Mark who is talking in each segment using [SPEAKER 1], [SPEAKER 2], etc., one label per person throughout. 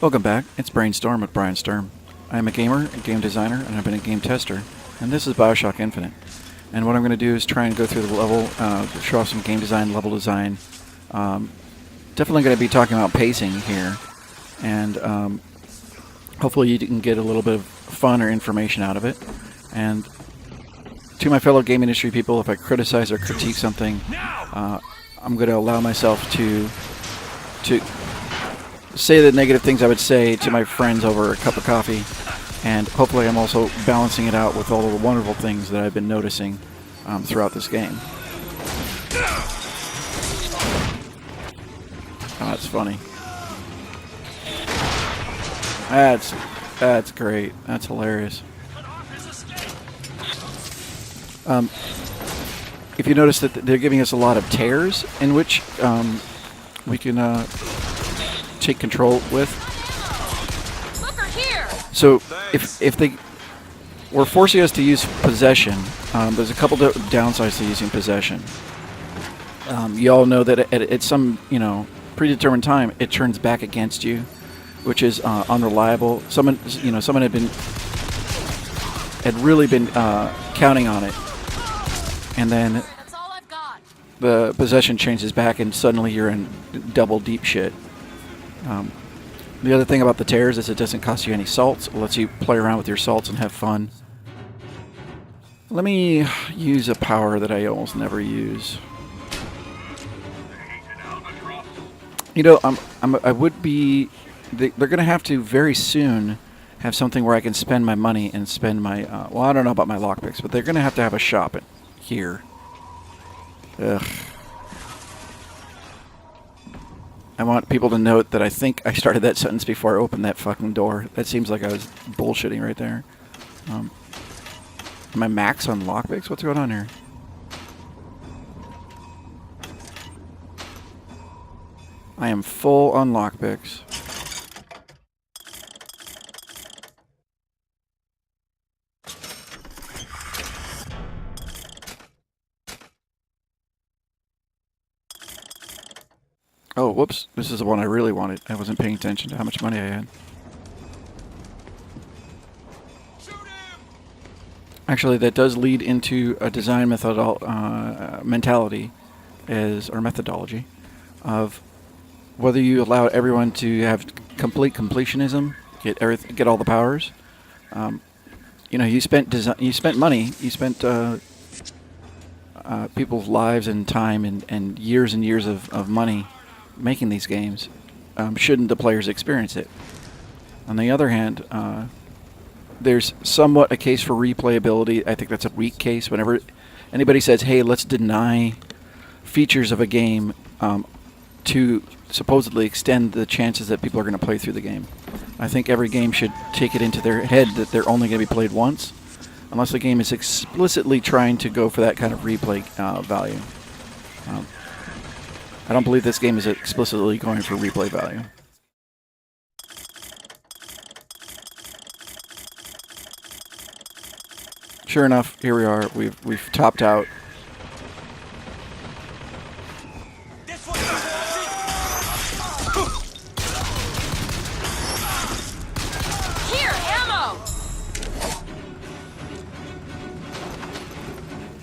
[SPEAKER 1] Welcome back. It's BrainStorm with Brian Sturm. I am a gamer, a game designer, and I've been a game tester. And this is Bioshock Infinite. And what I'm going to do is try and go through the level, show off some game design, level design. Definitely going to be talking about pacing here. And hopefully you can get a little bit of fun or information out of it. And to my fellow game industry people, if I criticize or critique something, I'm going to allow myself to say the negative things I would say to my friends over a cup of coffee, and hopefully I'm also balancing it out with all of the wonderful things that I've been noticing throughout this game. Oh, that's funny. That's great. That's hilarious. If you notice that they're giving us a lot of tears in which we can take control with. So if they were forcing us to use possession, there's a couple of downsides to using possession. You all know that at some predetermined time it turns back against you, which is unreliable. Someone had really been counting on it, and then the possession changes back, and suddenly you're in double deep shit. The other thing about the tears is it doesn't cost you any salts. It lets you play around with your salts and have fun. Let me use a power that I almost never use. I would be... They're going to have to very soon have something where I can spend my money and spend my... well, I don't know about my lockpicks, but they're going to have a shop here. Ugh. I want people to note that I think I started that sentence before I opened that fucking door. That seems like I was bullshitting right there. Am I max on lockpicks? What's going on here? I am full on lockpicks. Oh, whoops. This is the one I really wanted. I wasn't paying attention to how much money I had. Actually, that does lead into a design mentality, or methodology, of whether you allow everyone to have complete completionism, get all the powers. You spent money, you spent people's lives and time and years of money making these games. Shouldn't the players experience it? On the other hand, there's somewhat a case for replayability. I think that's a weak case. Whenever anybody says, hey, let's deny features of a game to supposedly extend the chances that people are going to play through the game. I think every game should take it into their head that they're only going to be played once, unless the game is explicitly trying to go for that kind of replay value. I don't believe this game is explicitly going for replay value. Sure enough, here we are. We've topped out.
[SPEAKER 2] Here,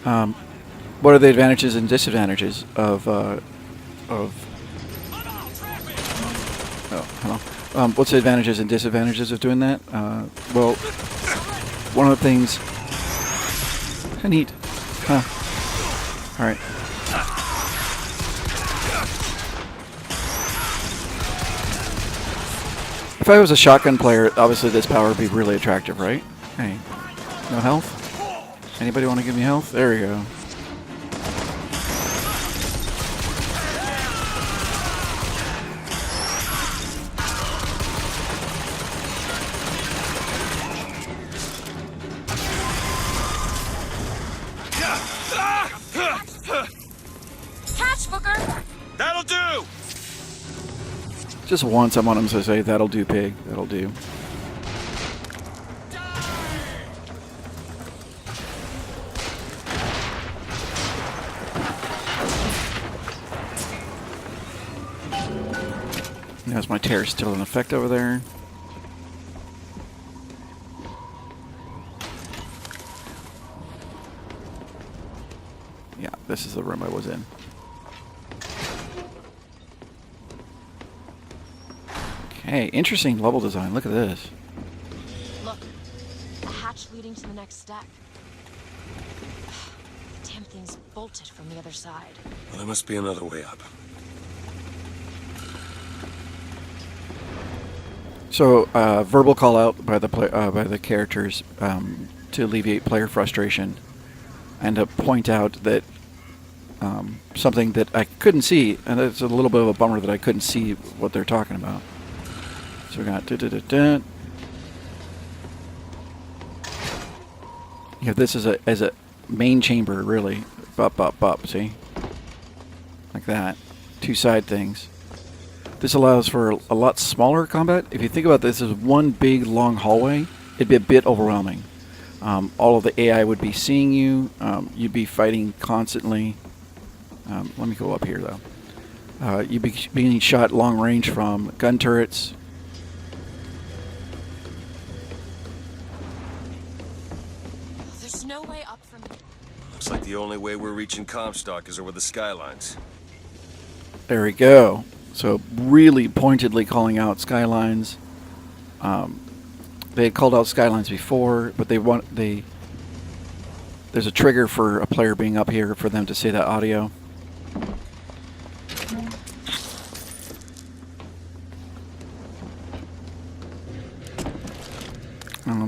[SPEAKER 2] ammo.
[SPEAKER 1] What are the advantages and disadvantages of hello. What's the advantages and disadvantages of doing that? Well, one of the things... Neat. Huh. Alright. If I was a shotgun player, obviously this power would be really attractive, right? Hey. No health? Anybody want to give me health? There we go.
[SPEAKER 2] That'll do!
[SPEAKER 1] Just once I want him to say, that'll do, pig. That'll do. Has my tear still in effect over there? Yeah, this is the room I was in. Okay, interesting level design. Look at this.
[SPEAKER 2] Look, a hatch leading to the next stack. The damn thing's bolted from the other side.
[SPEAKER 3] Well, there must be another way up.
[SPEAKER 1] So, verbal call out by the characters to alleviate player frustration, and to point out that something that I couldn't see, and it's a little bit of a bummer that I couldn't see what they're talking about. So we got yeah, this is as a main chamber, really. Up, see? Like that. Two side things. This allows for a lot smaller combat. If you think about this as one big long hallway, it'd be a bit overwhelming. All of the AI would be seeing you. You'd be fighting constantly. Let me go up here, though. You'd be being shot long range from gun turrets.
[SPEAKER 2] There's no way up from here.
[SPEAKER 3] Looks like the only way we're reaching Comstock is over the skylines.
[SPEAKER 1] There we go. So really pointedly calling out skylines. They had called out skylines before, but there's a trigger for a player being up here for them to say that audio.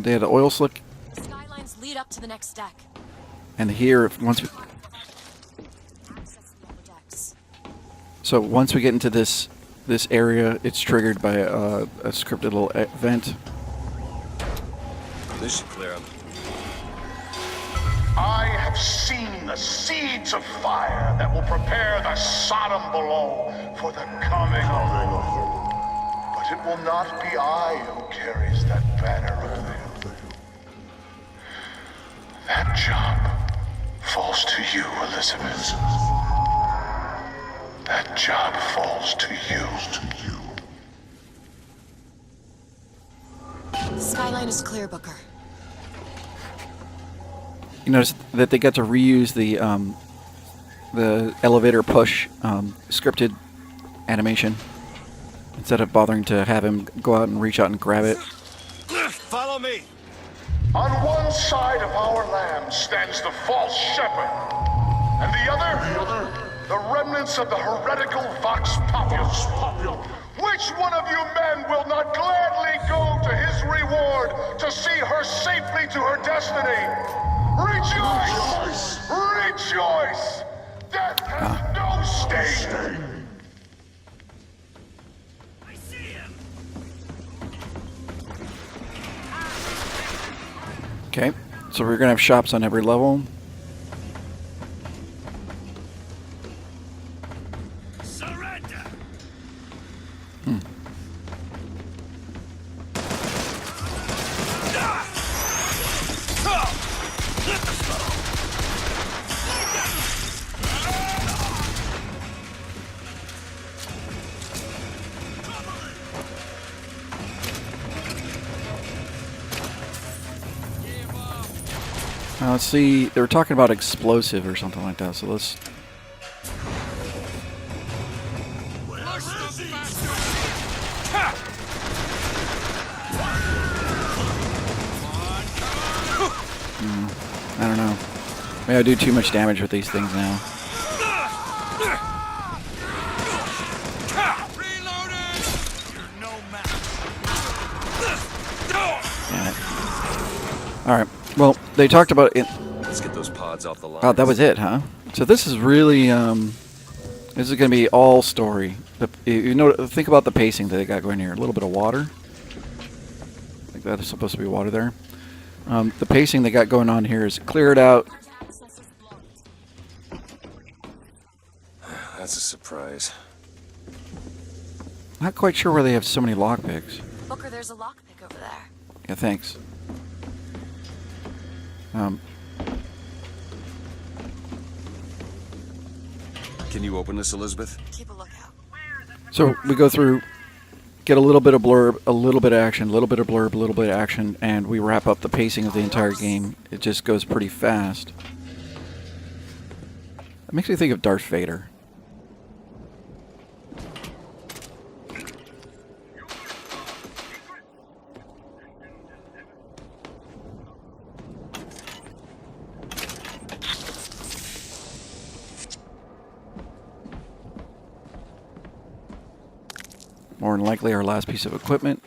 [SPEAKER 1] They had an oil slick,
[SPEAKER 2] The skylines lead up to the next stack.
[SPEAKER 1] and here once we,
[SPEAKER 2] Access the upper decks.
[SPEAKER 1] so once we get into this area, it's triggered by a scripted little event.
[SPEAKER 3] This should clear them.
[SPEAKER 4] I have seen the seeds of fire that will prepare the Sodom below for the coming of the Lord. But it will not be I who carries that banner up there. That job falls to you, Elizabeth. That job falls to you.
[SPEAKER 2] The skyline is clear, Booker.
[SPEAKER 1] You notice that they got to reuse the elevator push scripted animation instead of bothering to have him go out and reach out and grab it.
[SPEAKER 3] Follow me!
[SPEAKER 4] On one side of our land stands the false shepherd, and the other, the remnants of the heretical Vox Populus. Which one of you men will not gladly go to his reward to see her safely to her destiny? Rejoice! Rejoice! Death has no sting!
[SPEAKER 3] I see him!
[SPEAKER 1] Okay, so we're gonna have shops on every level.
[SPEAKER 3] Surrender!
[SPEAKER 1] Now let's see, they were talking about explosive or something like that, so let's... I don't know. Maybe I do too much damage with these things now. Alright, well, they talked about it.
[SPEAKER 3] Let's get those pods off the line.
[SPEAKER 1] Oh, that was it, huh? So this is really, this is going to be all story. You know, think about the pacing that they got going here. A little bit of water. I think that is supposed to be water there. The pacing they got going on here is clear it out.
[SPEAKER 3] That's a surprise.
[SPEAKER 1] Not quite sure where they have so many lockpicks.
[SPEAKER 2] Booker, there's a lockpick over there.
[SPEAKER 1] Yeah, thanks.
[SPEAKER 3] Can you open this, Elizabeth?
[SPEAKER 2] Keep a lookout.
[SPEAKER 1] So we go through get a little bit of blurb, a little bit of action, a little bit of blurb, a little bit of action, and we wrap up the pacing of the entire game. It just goes pretty fast. It makes me think of Darth Vader. More than likely our last piece of equipment.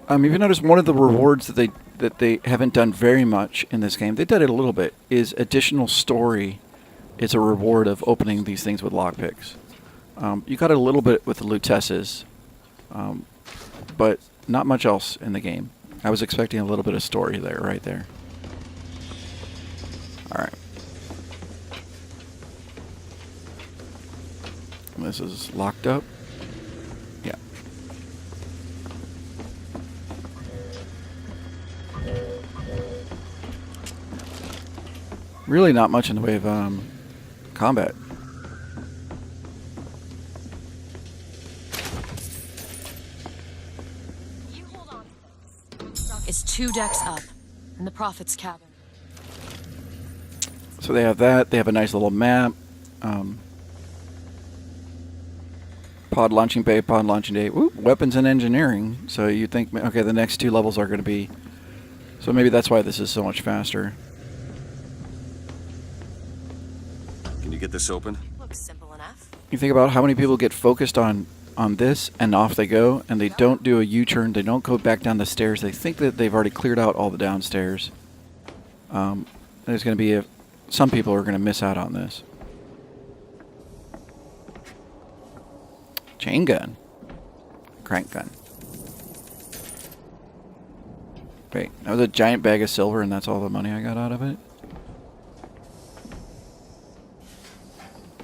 [SPEAKER 1] If you notice, one of the rewards that they haven't done very much in this game, they did it a little bit, is additional story. It's a reward of opening these things with lockpicks. You got it a little bit with the Lutesses, but not much else in the game. I was expecting a little bit of story there, right there. Alright. This is locked up. Yeah. Really not much in the way of combat.
[SPEAKER 2] You hold on to this. It's 2 decks up in the Prophet's cabin.
[SPEAKER 1] So they have that. They have a nice little map. Pod launching bay, pod launching day. Ooh, weapons and engineering. So you think, okay, the next 2 levels are going to be... So maybe that's why this is so much faster.
[SPEAKER 3] Can you get this open?
[SPEAKER 2] Looks simple enough.
[SPEAKER 1] You think about how many people get focused on this, and off they go, and they don't do a U-turn. They don't go back down the stairs. They think that they've already cleared out all the downstairs. There's going to be some people are going to miss out on this. Chain gun. Crank gun. Wait, that was a giant bag of silver and that's all the money I got out of it?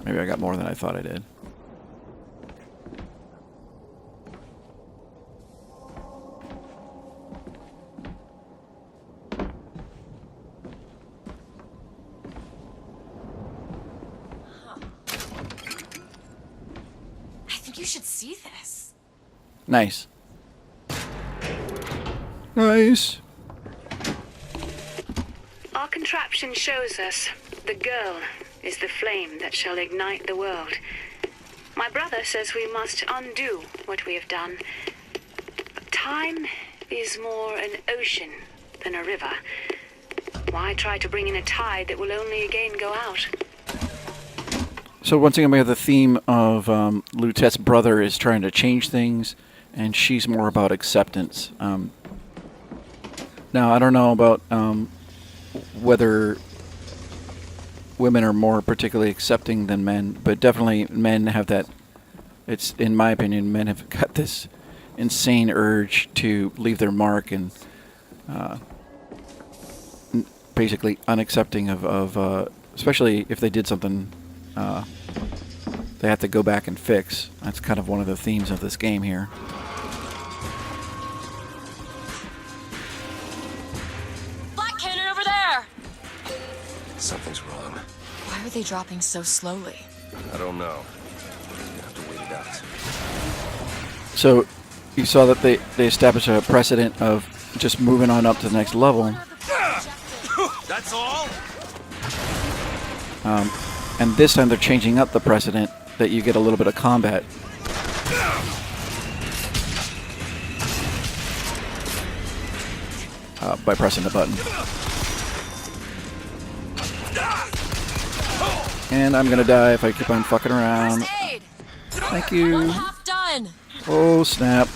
[SPEAKER 1] Maybe I got more than I thought I did.
[SPEAKER 2] You should see this.
[SPEAKER 1] Nice. Nice.
[SPEAKER 5] Our contraption shows us the girl is the flame that shall ignite the world. My brother says we must undo what we have done. Time is more an ocean than a river. Why try to bring in a tide that will only again go out?
[SPEAKER 1] So once again, we have the theme of Lutette's brother is trying to change things, and she's more about acceptance. Now, I don't know about whether women are more particularly accepting than men, but definitely men have that. It's, in my opinion, men have got this insane urge to leave their mark and basically unaccepting of especially if they did something they have to go back and fix. That's kind of one of the themes of this game here.
[SPEAKER 2] Black cannon over there!
[SPEAKER 3] Something's wrong.
[SPEAKER 2] Why are they dropping so slowly?
[SPEAKER 3] I don't know. You have to wait it out.
[SPEAKER 1] So you saw that they established a precedent of just moving on up to the next level.
[SPEAKER 3] That's all?
[SPEAKER 1] And this time they're changing up the precedent that you get a little bit of combat. By pressing the button. And I'm gonna die if I keep on fucking around.
[SPEAKER 2] First aid!
[SPEAKER 1] Thank you.
[SPEAKER 2] One half done.
[SPEAKER 1] Oh snap.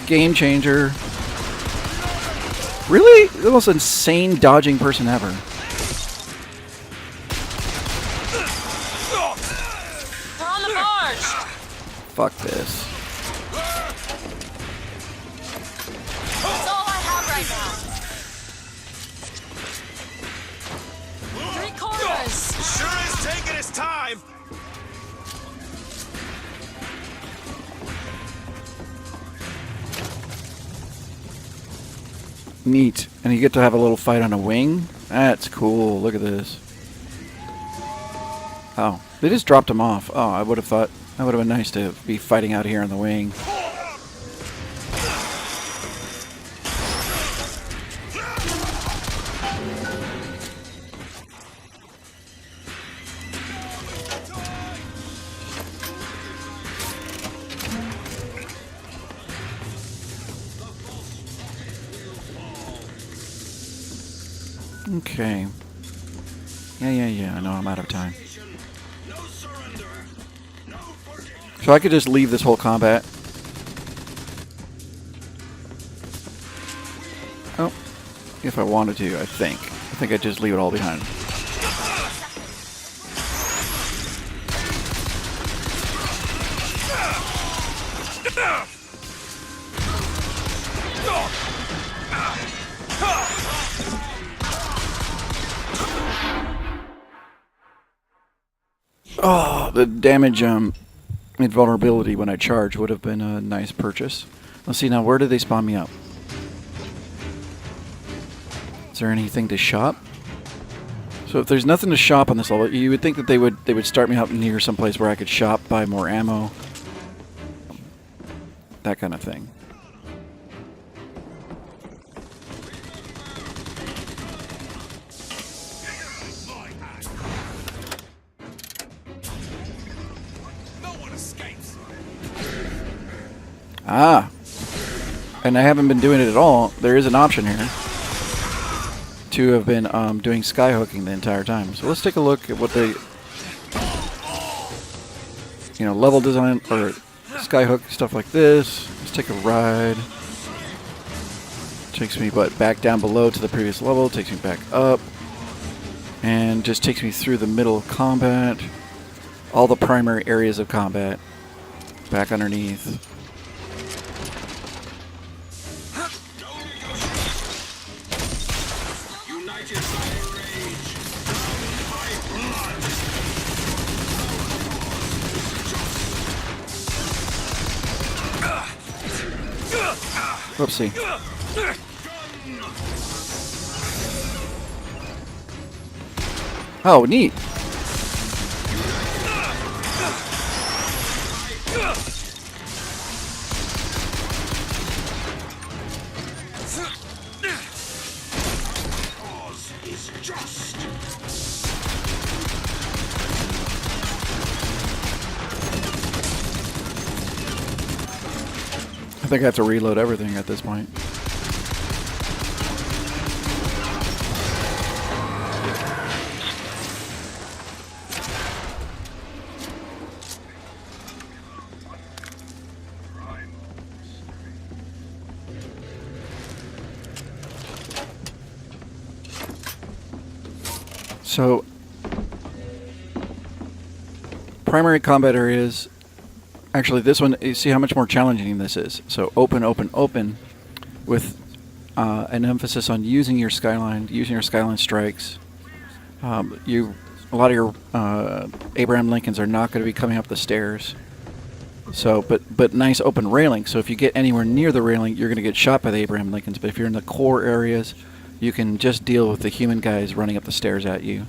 [SPEAKER 1] Game changer. Really? The most insane dodging person ever.
[SPEAKER 2] They're on the barge.
[SPEAKER 1] Fuck this.
[SPEAKER 2] That's all I have right now. 3 quarters.
[SPEAKER 3] Sure is taking his time.
[SPEAKER 1] Neat. And you get to have a little fight on a wing. That's cool. Look at this. Oh, they just dropped him off. Oh, I would have thought that would have been nice to be fighting out here in the wing. Okay. Yeah. I know I'm out of time. So I could just leave this whole combat. Oh, if I wanted to, I think. I think I'd just leave it all behind. Oh, the damage invulnerability when I charge would have been a nice purchase. Let's see now, where did they spawn me up? Is there anything to shop? So if there's nothing to shop on this level, you would think that they would start me up near some place where I could shop, buy more ammo, that kind of thing. Ah, and I haven't been doing it at all. There is an option here to have been doing skyhooking the entire time. So let's take a look at what they, level design or skyhook stuff like this. Let's take a ride. Takes me back down below to the previous level. Takes me back up, and just takes me through the middle of combat, all the primary areas of combat, back underneath. Whoopsie. Oh, neat. I think I have to reload everything at this point. So, primary combat areas. Actually, this one, you see how much more challenging this is. So open, with an emphasis on using your skyline strikes. A lot of your Abraham Lincolns are not going to be coming up the stairs. So, but nice open railing. So if you get anywhere near the railing, you're going to get shot by the Abraham Lincolns. But if you're in the core areas, you can just deal with the human guys running up the stairs at you.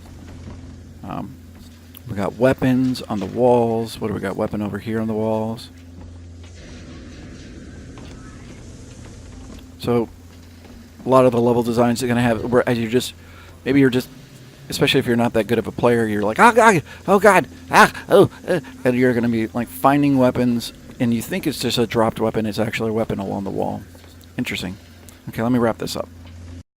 [SPEAKER 1] We got weapons on the walls. What do we got? Weapon over here on the walls. So, a lot of the level designs are going to have, where as maybe you're just, especially if you're not that good of a player, you're like, oh god, and you're going to be like finding weapons, and you think it's just a dropped weapon. It's actually a weapon along the wall. Interesting. Okay, let me wrap this up.